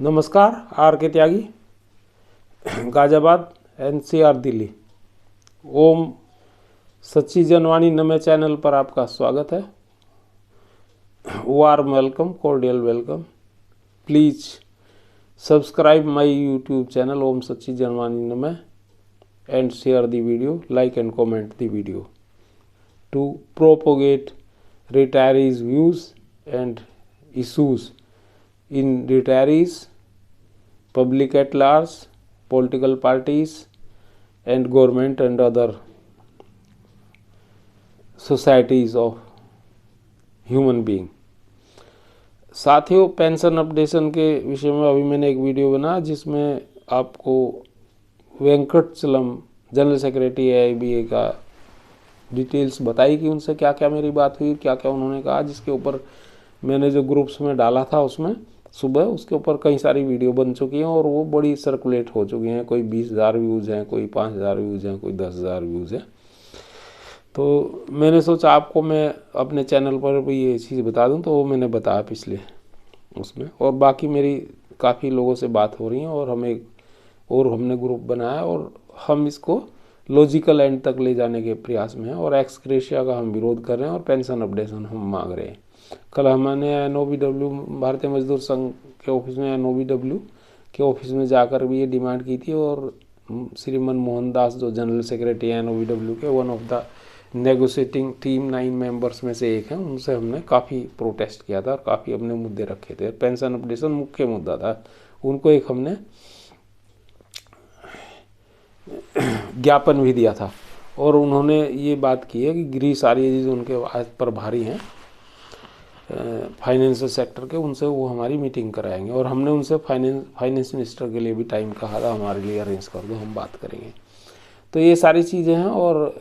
नमस्कार, R K Tyagi, Ghaziabad, NCR, Delhi. Om Sachchi Janvani Namay channel पर आपका स्वागत है। Warm welcome, cordial welcome. Please subscribe my YouTube channel Om Sachchi Janvani नमे and share the video, like and comment the video to propagate retirees' views and issues in retirees, public at large, political parties and government and other societies of human being। साथियों, pension updation के विषय में अभी मैंने एक video बनाया जिसमें आपको वेंकटचलम जनरल सेक्रेटरी AIBA का डिटेल्स बताई कि उनसे क्या क्या मेरी बात हुई, क्या क्या उन्होंने कहा, जिसके ऊपर मैंने जो ग्रुप्स में डाला था उसमें सुबह, उसके ऊपर कई सारी वीडियो बन चुकी हैं और वो बड़ी सर्कुलेट हो चुकी हैं। कोई 20,000 व्यूज़ हैं, कोई 5,000 व्यूज़ हैं, कोई 10,000 व्यूज़ हैं। तो मैंने सोचा आपको मैं अपने चैनल पर भी ये चीज़ बता दूं, तो वो मैंने बताया पिछले उसमें। और बाकी मेरी काफ़ी लोगों से बात हो रही है और हमने ग्रुप बनाया और हम इसको लॉजिकल एंड तक ले जाने के प्रयास में हैं और एक्स ग्रेशिया का हम विरोध कर रहे हैं और पेंशन अपडेशन हम मांग रहे हैं। कल हमने NOBW भारतीय मजदूर संघ के ऑफिस में NOBW के ऑफिस में जाकर भी ये डिमांड की थी और श्री मनमोहन दास जो जनरल सेक्रेटरी हैं NOBW के, one of the negotiating team 9 members में से एक हैं, उनसे हमने काफ़ी प्रोटेस्ट किया था और काफ़ी अपने मुद्दे रखे थे। पेंशन अपडेशन मुख्य मुद्दा था। उनको एक हमने ज्ञापन भी दिया था और उन्होंने ये बात की है कि गिरीश आर्य जी जो उनके पर भारी हैं फाइनेंशियल सेक्टर के, उनसे वो हमारी मीटिंग कराएंगे और हमने उनसे फाइनेंस मिनिस्टर के लिए भी टाइम कहा था, हमारे लिए अरेंज कर दो, हम बात करेंगे। तो ये सारी चीज़ें हैं। और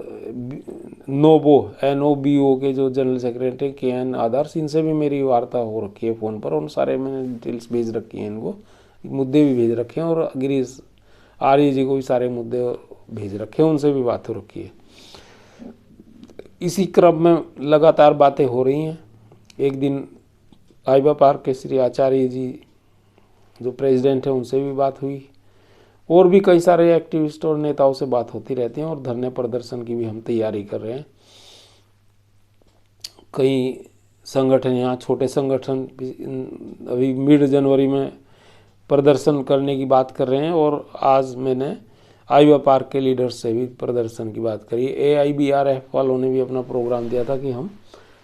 NOBO के जो जनरल सेक्रेटरी KN आदर्श, इनसे भी मेरी वार्ता हो रखी है फ़ोन पर, उन सारे मैंने डिटेल्स भेज रखी हैं, इनको मुद्दे भी भेज रखे हैं और गिरीश आर्य जी को भी सारे मुद्दे भेज रखे हैं, उनसे भी बात हो रखी है। इसी क्रम में लगातार बातें हो रही हैं। एक दिन आइबा पार्क के श्री आचार्य जी जो प्रेसिडेंट हैं उनसे भी बात हुई और भी कई सारे एक्टिविस्ट और नेताओं से बात होती रहती है और धरने प्रदर्शन की भी हम तैयारी कर रहे हैं। कई संगठन, यहाँ छोटे संगठन अभी मिड जनवरी में प्रदर्शन करने की बात कर रहे हैं और आज मैंने आइबा पार्क के लीडर्स से भी प्रदर्शन की बात करी। AIBRF वालों ने भी अपना प्रोग्राम दिया था कि हम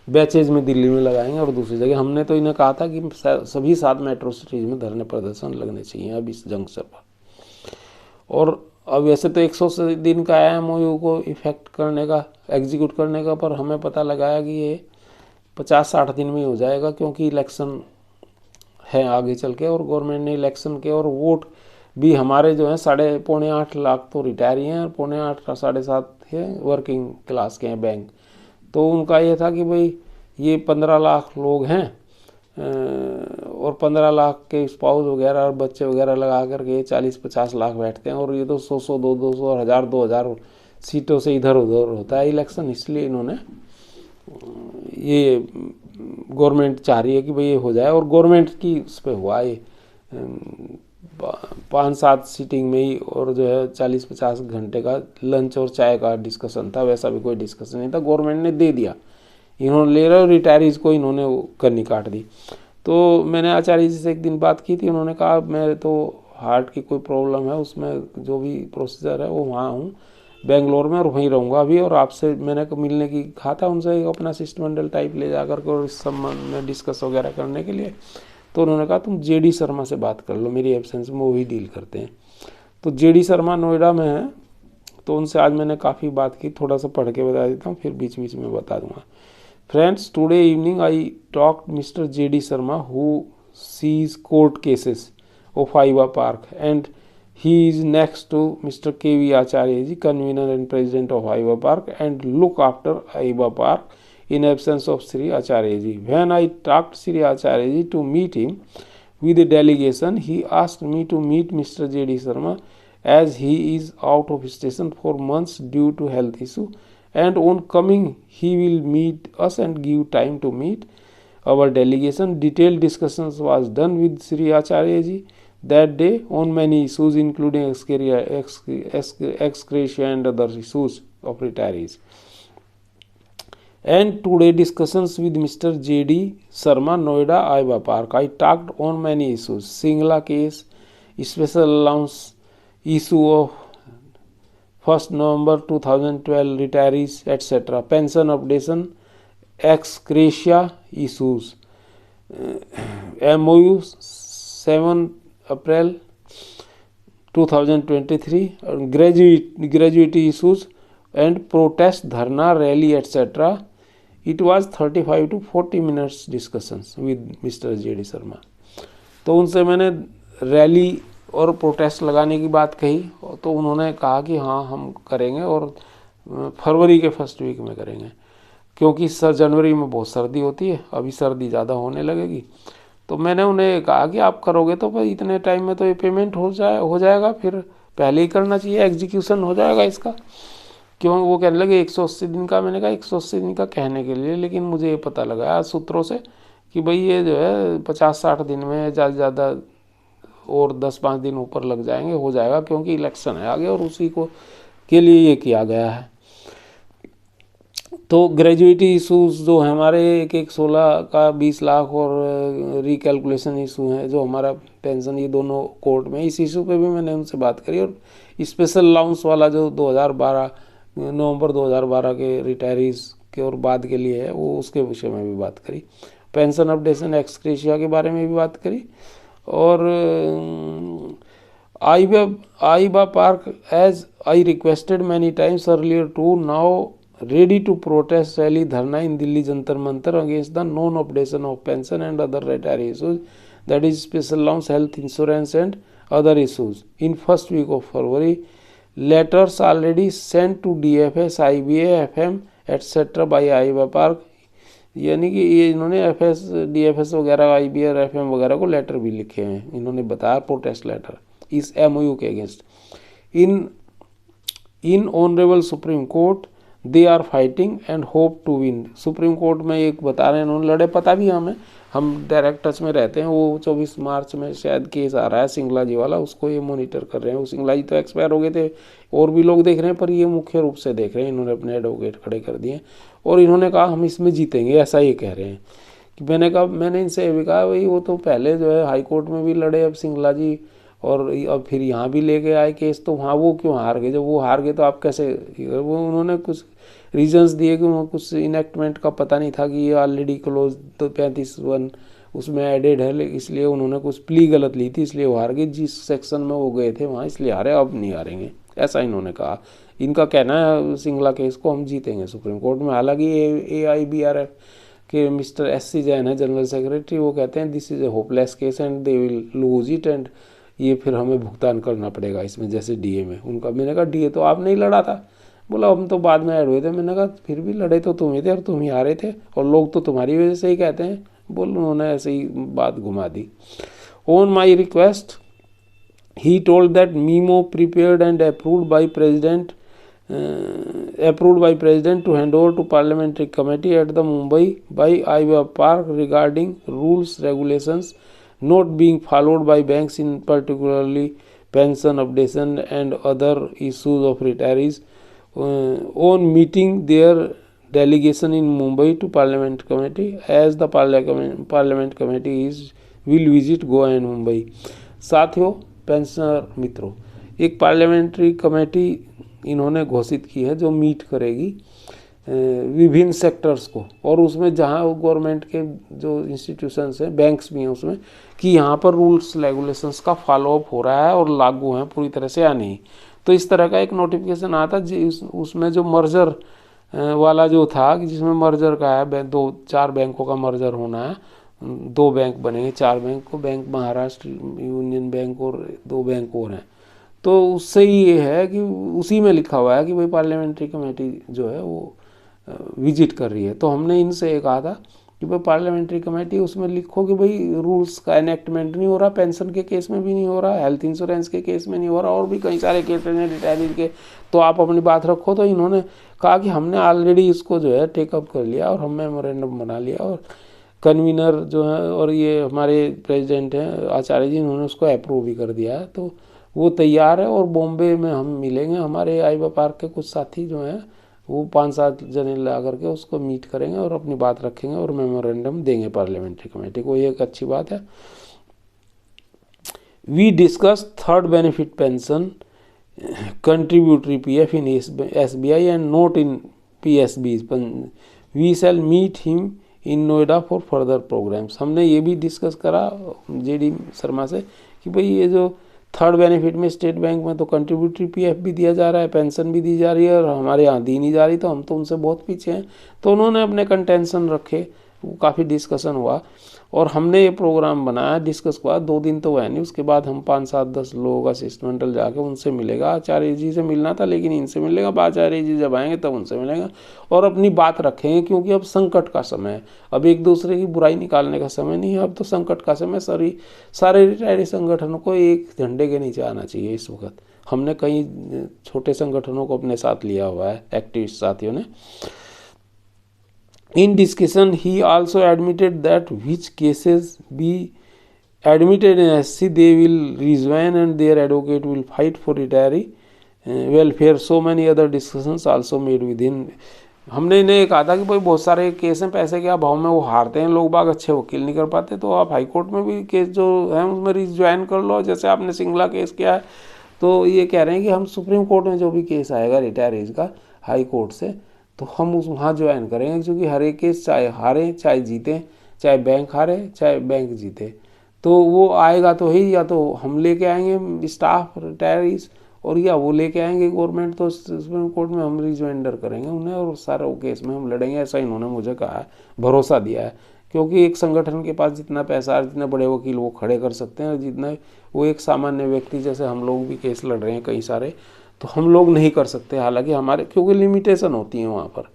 बैचेज में दिल्ली में लगाएंगे और दूसरी जगह। हमने तो इन्हें कहा था कि सभी 7 मेट्रो सिटीज़ में धरने प्रदर्शन लगने चाहिए अब इस जंक्शन पर। और अब वैसे तो 100 दिन का MOU को इफेक्ट करने का, एग्जीक्यूट करने का, पर हमें पता लगाया कि ये 50-60 दिन में हो जाएगा क्योंकि इलेक्शन है आगे चल के और गवर्नमेंट ने इलेक्शन के और वोट भी हमारे जो हैं 7.25 लाख तो रिटायर ही हैं और 7.25 7.5 है वर्किंग क्लास के हैं बैंक। तो उनका ये था कि भाई ये 15 लाख लोग हैं और 15 लाख के स्पाउस वगैरह और बच्चे वगैरह लगा करके 40-50 लाख बैठते हैं और ये तो 100-100 200 और 1000-2000 सीटों से इधर उधर होता है इलेक्शन। इसलिए इन्होंने ये गवर्नमेंट चाह रही है कि भाई ये हो जाए और गवर्नमेंट की उस पर हुआ ये 5-7 सीटिंग में ही और जो है 40-50 घंटे का लंच और चाय का डिस्कशन था। वैसा भी कोई डिस्कशन नहीं था, गवर्नमेंट ने दे दिया, इन्होंने ले रहे और रिटायरीज को इन्होंने करनी काट दी। तो मैंने आचार्य जी से एक दिन बात की थी, उन्होंने कहा मैं तो हार्ट की कोई प्रॉब्लम है उसमें जो भी प्रोसीजर है वो वहाँ हूँ बेंगलोर में और वहीं रहूँगा अभी, और आपसे मैंने मिलने की कहा था उनसे अपना शिष्टमंडल टाइप ले जा करके और इस संबंध में डिस्कस वगैरह करने के लिए। तो उन्होंने कहा तुम JD शर्मा से बात कर लो, मेरी एब्सेंस में वही डील करते हैं। तो JD शर्मा नोएडा में है, तो उनसे आज मैंने काफ़ी बात की। थोड़ा सा पढ़ के बता देता हूँ, फिर बीच बीच में बता दूंगा। Friends, today evening I talked Mr. JD Sharma who sees court cases of Aiba Park and he is next to Mr. KV Acharya ji, convener and president of Aiba Park, and look after Aiba Park in absence of Sri Acharya ji. When I talked Sri Acharya ji to meet him with a delegation, he asked me to meet Mr. JD Sharma as he is out of station for months due to health issue, and on coming he will meet us and give time to meet. our delegation. Detailed discussions was done with Sri Acharya ji that day on many issues including ex gratia and other issues of retirees. And today discussions with Mr. J.D. Sharma, Noida, Aiba Park. I talked on many issues. Singla case, special allowance issue of 1st November 2012 retirees, etc. Pension updation, ex gratia issues. MOU 7 April 2023, gratuity issues and protest, dharna, rally, etc. It was 35 to 40 minutes discussions with Mr. J.D. Sharma. तो उनसे मैंने rally और protest लगाने की बात कही, तो उन्होंने कहा कि हाँ हम करेंगे और फरवरी के फर्स्ट वीक में करेंगे, क्योंकि जनवरी में बहुत सर्दी होती है, अभी सर्दी ज़्यादा होने लगेगी। तो मैंने उन्हें कहा कि आप करोगे तो भाई इतने टाइम में तो ये पेमेंट हो जाएगा, फिर पहले ही करना चाहिए, एग्जीक्यूशन हो जाएगा इसका। क्यों? वो कहने लगे 180 दिन का। मैंने कहा 180 दिन का कहने के लिए, लेकिन मुझे ये पता लगा सूत्रों से कि भाई ये जो है 50-60 दिन में ज़्यादा ज़्यादा और 10-5 दिन ऊपर लग जाएंगे, हो जाएगा, क्योंकि इलेक्शन है आगे और उसी को के लिए ये किया गया है। तो ग्रेजुएटी इशूज़ जो हमारे एक 16 का 20 लाख और रिकैलकुलेशन इशू है जो हमारा पेंशन, ये दोनों कोर्ट में, इस इशू पे भी मैंने उनसे बात करी। और स्पेशल अलाउंस वाला जो 2012 नवंबर 2012 के रिटायरीज के और बाद के लिए है, वो उसके विषय में भी बात करी। पेंशन अपडेशन एक्स ग्रेशिया के बारे में भी बात करी। और IBA park, as I requested many times earlier too, now ready to protest rally dharna in Delhi Jantar Mantar against the non-updation of pension and other retiree issues, that is special allowance, health insurance and other issues, in first week of February. Letters already sent to DFS, IBA, FM etc. by Aiba Park, यानी कि ये इन्होंने FS, DFS वगैरह, IBA और FM वगैरह को letter भी लिखे हैं, इन्होंने बताया प्रोटेस्ट लेटर इस MOU के against. In honourable supreme court they are fighting and hope to win. Supreme court में एक बता रहे हैं उन्होंने लड़े, पता भी हमें, हम डायरेक्ट टच में रहते हैं। वो 24 मार्च में शायद केस आ रहा है सिंगला जी वाला, उसको ये मॉनिटर कर रहे हैं। वो सिंगला जी तो एक्सपायर हो गए थे, और भी लोग देख रहे हैं, पर ये मुख्य रूप से देख रहे हैं। इन्होंने अपने एडवोकेट खड़े कर दिए और इन्होंने कहा हम इसमें जीतेंगे, ऐसा ये कह रहे हैं। कि मैंने इनसे ये भी कहा भाई वो तो पहले जो है हाई कोर्ट में भी लड़े, अब सिंगला जी, और अब फिर यहाँ भी लेके आए केस, तो वहाँ वो क्यों हार गए? जब वो हार गए तो आप कैसे? वो उन्होंने कुछ रीजंस दिए कि उन्होंने कुछ इनेक्टमेंट का पता नहीं था कि ये ऑलरेडी क्लोज तो 35(1) उसमें एडेड है, इसलिए उन्होंने कुछ प्ली गलत ली थी, इसलिए वो हार गए। जिस सेक्शन में वो गए थे वहाँ इसलिए हारे, अब नहीं हारेंगे, ऐसा इन्होंने कहा। इनका कहना है सिंगला केस को हम जीतेंगे सुप्रीम कोर्ट में। हालांकि AIBRF के मिस्टर SC जैन है जनरल सेक्रेटरी, वो कहते हैं this is a hopeless case and they will lose it, and ये फिर हमें भुगतान करना पड़ेगा इसमें, जैसे DA में उनका। मैंने कहा DA तो आप नहीं लड़ा था। बोला हम तो बाद में ऐड हुए थे। मैंने कहा फिर भी लड़े तो तुम ही थे और तुम ही हारे थे, और लोग तो तुम्हारी वजह से ही कहते हैं। बोल उन्होंने ऐसे ही बात घुमा दी। On my request he told that memo prepared and approved by president to hand over to parliamentary committee at the Mumbai by IBA park regarding rules regulations not being followed by banks, in particularly pension updation and other issues of retirees. On meeting their delegation in Mumbai to Parliament Committee, as the Parliament Committee will visit Goa and Mumbai. साथियों, pensioner मित्रों, एक parliamentary committee इन्होंने घोषित की है जो meet करेगी विभिन्न सेक्टर्स को, और उसमें जहाँ गवर्नमेंट के जो इंस्टीट्यूशंस हैं, बैंक्स भी हैं उसमें, कि यहाँ पर रूल्स रेगुलेशंस का फॉलोअप हो रहा है और लागू हैं पूरी तरह से या नहीं। तो इस तरह का एक नोटिफिकेशन आता उसमें जो मर्जर वाला जो था, कि जिसमें मर्जर का है 2-4 बैंकों का मर्जर होना है, 2 बैंक बनेंगे, 4 बैंक को, बैंक महाराष्ट्र यूनियन बैंक और 2 बैंक और हैं। तो उससे ही ये है कि उसी में लिखा हुआ है कि भाई पार्लियामेंट्री कमेटी जो है वो विजिट कर रही है। तो हमने इनसे ये कहा था कि भाई पार्लियामेंट्री कमेटी, उसमें लिखो कि भाई रूल्स का एनेक्टमेंट नहीं हो रहा, पेंशन के केस में भी नहीं हो रहा, हेल्थ इंश्योरेंस के केस में नहीं हो रहा, और भी कई सारे केस हैं रिटायरी के, तो आप अपनी बात रखो। तो इन्होंने कहा कि हमने ऑलरेडी इसको जो है टेकअप कर लिया और हम मेमोरेंडम बना लिया, और कन्वीनर जो है और ये हमारे प्रेसिडेंट हैं आचार्य जी, इन्होंने उसको अप्रूव भी कर दिया है, तो वो तैयार है। और बॉम्बे में हम मिलेंगे, हमारे आईवा पार्क के कुछ साथी जो हैं वो 5-7 जने ला करके उसको मीट करेंगे और अपनी बात रखेंगे और मेमोरेंडम देंगे पार्लियामेंट्री कमेटी को। ये एक अच्छी बात है। We discuss third benefit pension contributory PF in SBI and not in PSB. We shall meet him in Noida for further programmes. हमने ये भी डिस्कस करा जेडी शर्मा से कि भाई ये जो थर्ड बेनिफिट में स्टेट बैंक में तो कंट्रीब्यूटरी पीएफ भी दिया जा रहा है, पेंशन भी दी जा रही है, और हमारे यहाँ दी नहीं जा रही, तो हम तो उनसे बहुत पीछे हैं। तो उन्होंने अपने कंटेंशन रखे, वो काफ़ी डिस्कशन हुआ और हमने ये प्रोग्राम बनाया, डिस्कस हुआ। 2 दिन तो हुआ नहीं, उसके बाद हम 5-7-10 लोगों का असिस्टेंटल जाके उनसे मिलेगा। आचार्य जी से मिलना था लेकिन इनसे मिलेगा, आचार्य जी जब आएंगे तब उनसे मिलेगा और अपनी बात रखेंगे, क्योंकि अब संकट का समय है। अब एक दूसरे की बुराई निकालने का समय नहीं है, अब तो संकट का समय। सारे रिटायरी संगठनों को एक झंडे के नीचे आना चाहिए इस वक्त। हमने कई छोटे संगठनों को अपने साथ लिया हुआ है, एक्टिविस्ट साथियों ने। In discussion, he also admitted that which cases be admitted in SC, they will rejoin and their advocate will fight for retiree welfare. So many other discussions also made within. हमने इन्हें ये कहा था कि भाई बहुत सारे केस हैं, पैसे के अभाव में वो हारते हैं, लोग बाग अच्छे वकील नहीं कर पाते, तो आप हाई कोर्ट में भी केस जो है उसमें रिज्वाइन कर लो। जैसे आपने सिंगला केस किया है, तो ये कह रहे हैं कि हम सुप्रीम कोर्ट में जो भी केस आएगा रिटायरीज का हाई कोर्ट से, तो हम उस वहाँ ज्वाइन करेंगे, क्योंकि हर एक केस चाहे हारे चाहे जीते, चाहे बैंक हारे चाहे बैंक जीते, तो वो आएगा तो ही, या तो हम लेके आएंगे स्टाफ रिटायरीज और या वो लेके आएंगे गवर्नमेंट, तो सुप्रीम कोर्ट में हम रिज्वाइंडर करेंगे उन्हें और सारा वो केस में हम लड़ेंगे। ऐसा इन्होंने मुझे कहा है, भरोसा दिया है, क्योंकि एक संगठन के पास जितना पैसा है, जितने बड़े वकील वो खड़े कर सकते हैं, जितना वो एक सामान्य व्यक्ति जैसे हम लोग भी केस लड़ रहे हैं कई सारे, तो हम लोग नहीं कर सकते, हालांकि हमारे क्योंकि लिमिटेशन होती है वहाँ पर।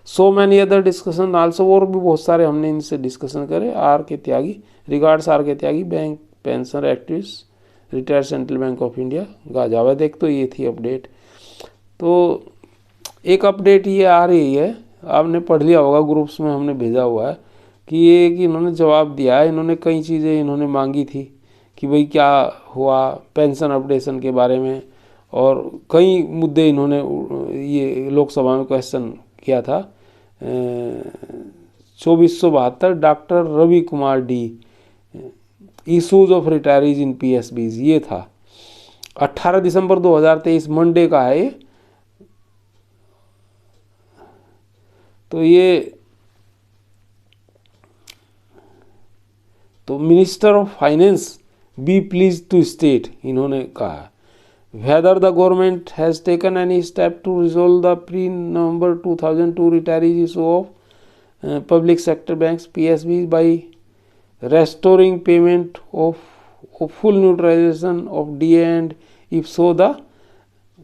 So many other discussion also, और भी बहुत सारे हमने इनसे डिस्कशन करे। Are K Tyagi, regards R K Tyagi, bank pension activist, retired Central Bank of India, Ghaziabad. एक तो ये थी अपडेट। तो एक अपडेट ये आ रही है, आपने पढ़ लिया होगा, ग्रुप्स में हमने भेजा हुआ है कि ये कि इन्होंने जवाब दिया है। इन्होंने कई चीज़ें इन्होंने मांगी थी कि भाई क्या हुआ पेंशन अपडेशन के बारे में, और कई मुद्दे इन्होंने ये लोकसभा में क्वेश्चन किया था। 2472 doctor Ravi Kumar D, issues of retirees in PSBs, ये था 18 दिसंबर 2023 मंडे का है ये। तो ये तो minister of finance be please to state, इन्होंने कहा whether the government has taken any step to resolve the pre-November 2002 retirees issue of public sector banks PSBs by restoring payment of full neutralization of DA, and if so the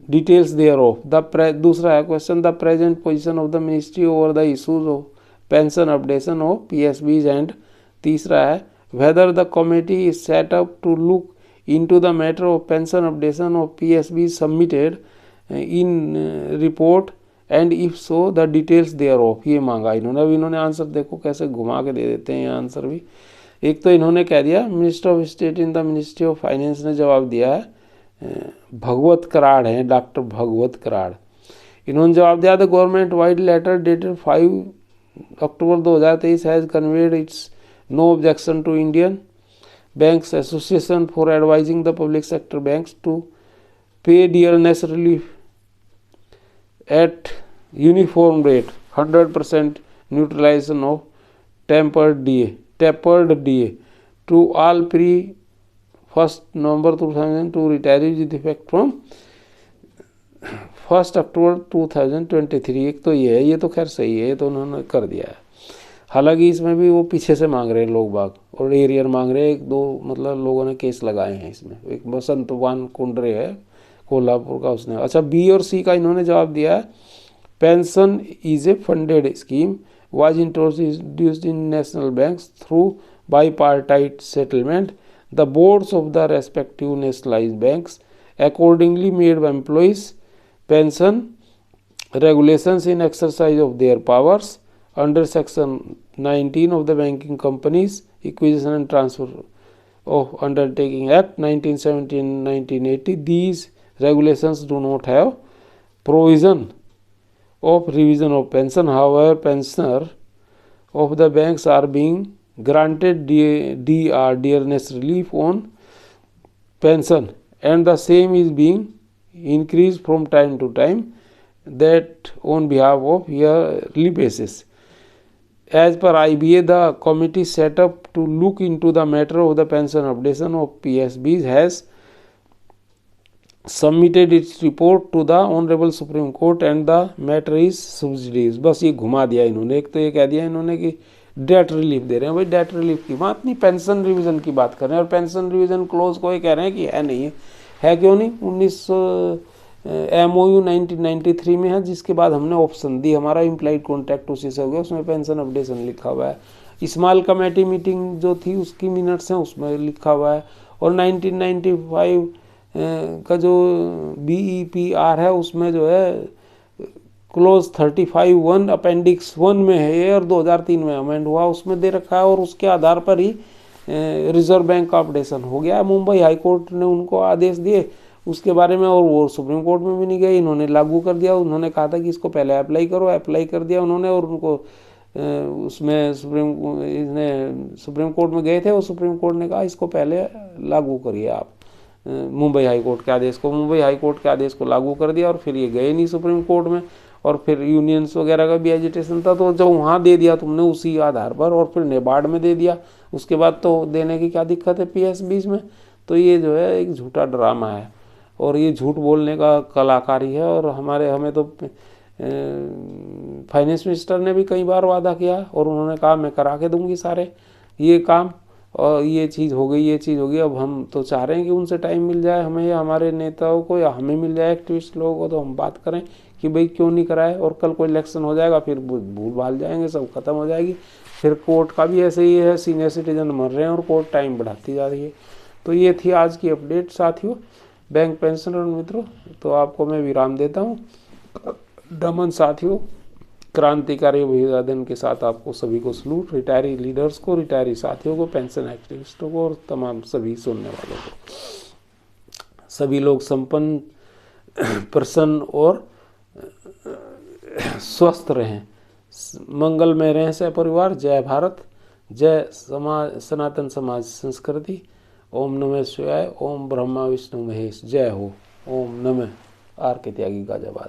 details thereof. दूसरा है question, the present position of the ministry over the issues of pension updation of PSBs, and तीसरा है whether the committee is set up to look into the matter of pension updation of PSB submitted in report, and if so the details thereof. ये मांगा इन्होंने। अब इन्होंने answer देखो कैसे घुमा के दे देते हैं ये आंसर भी। एक तो इन्होंने कह दिया minister of state in the ministry of finance ने जवाब दिया है, भगवत कराड़ हैं, डॉक्टर भगवत कराड़। इन्होंने जवाब दिया the government vide letter dated 5 October 2023 has conveyed its no objection to Indian Banks Association for advising the public sector banks to pay dearness relief at uniform rate, 100% neutralization of tapered DA to all pre-1st November 2002 retirees with effect from 1st October 2023। एक तो ये तो खैर सही है, ये तो उन्होंने कर दिया है। हालांकि इसमें भी वो पीछे से मांग रहे हैं लोग बाग, और एरियर मांग रहे हैं। 1-2 मतलब लोगों ने केस लगाए हैं इसमें। एक बसंतवान कुंडरे है कोल्हापुर का, उसने। अच्छा, बी और सी का इन्होंने जवाब दिया है pension is a funded scheme was introduced in national banks through bipartite settlement. The boards of the respective nationalised banks accordingly made employees pension regulations in exercise of their powers under section 19 of the Banking Companies Acquisition and Transfer of Undertaking Act 1970-1980. These regulations do not have provision of revision of pension. However, pensioners of the banks are being granted dearness relief on pension, and the same is being increased from time to time, that on behalf of yearly basis. As per IBA, the committee set up to look into the matter of the pension updation of PSBs has submitted its report to the Honorable Supreme Court and the matter is subsidies. बस ये घुमा दिया इन्होंने। एक तो ये कह दिया इन्होंने कि डेट रिलीफ दे रहे हैं। भाई डेट रिलीफ की बात नहीं, पेंशन रिवीजन की बात कर रहे हैं, और पेंशन रिवीजन क्लोज को ये कह रहे हैं कि है नहीं है क्यों नहीं? 19 MOU 1993 में है, जिसके बाद हमने ऑप्शन दी, हमारा इम्प्लाइड कॉन्ट्रैक्ट उसी से हो गया, उसमें पेंशन अपडेशन लिखा हुआ है। स्मॉल कमेटी मीटिंग जो थी उसकी मिनट्स हैं, उसमें लिखा हुआ है। और 1995 का जो BEPR है उसमें जो है क्लोज 35(1) अपेंडिक्स 1 में है ये, और 2003 में अमेंड हुआ, उसमें दे रखा है, और उसके आधार पर ही रिजर्व बैंक का अपडेशन हो गया। मुंबई हाई कोर्ट ने उनको आदेश दिए उसके बारे में, और वो सुप्रीम कोर्ट में भी नहीं गए, इन्होंने लागू कर दिया। उन्होंने कहा था कि इसको पहले अप्लाई करो, अप्लाई कर दिया उन्होंने, और उनको उसमें सुप्रीम कोर्ट में गए थे, और सुप्रीम कोर्ट ने कहा इसको पहले लागू करिए आप मुंबई हाई कोर्ट के आदेश को। मुंबई हाई कोर्ट के आदेश को लागू कर दिया, और फिर ये गए नहीं सुप्रीम कोर्ट में, और फिर यूनियंस वगैरह का भी एजिटेशन था, तो जब वहाँ दे दिया तुमने उसी आधार पर, और फिर नेबार्ड में दे दिया, उसके बाद तो देने की क्या दिक्कत है PSBs में? तो ये जो है एक झूठा ड्रामा है, और ये झूठ बोलने का कलाकारी है। और हमें तो फाइनेंस मिनिस्टर ने भी कई बार वादा किया, और उन्होंने कहा मैं करा के दूंगी सारे ये काम, और ये चीज़ हो गई, ये चीज़ हो गई। अब हम तो चाह रहे हैं कि उनसे टाइम मिल जाए हमें, या हमारे नेताओं को, या हमें मिल जाए एक्टिविस्ट लोगों को, तो हम बात करें कि भाई क्यों नहीं कराए। और कल कोई इलेक्शन हो जाएगा, फिर भूल भाल जाएंगे, सब खत्म हो जाएगी। फिर कोर्ट का भी ऐसे ही है, सीनियर सिटीजन मर रहे हैं और कोर्ट टाइम बढ़ाती जा रही है। तो ये थी आज की अपडेट साथियों, बैंक पेंशनर मित्रों। तो आपको मैं विराम देता हूँ। दमन साथियों, क्रांतिकारी अभिवादन के साथ आपको सभी को सलूट, रिटायरी लीडर्स को, रिटायरी साथियों को, पेंशन एक्टिविस्टों को, और तमाम सभी सुनने वालों को। सभी लोग संपन्न, प्रसन्न और स्वस्थ रहें, मंगलमय रहें सपरिवार। जय भारत, जय समाज, सनातन समाज संस्कृति। ओम नमः शिवाय, ओम ब्रह्मा विष्णु महेश, जय हो। ओम नमः। Are K Tyagi गाजाबाद।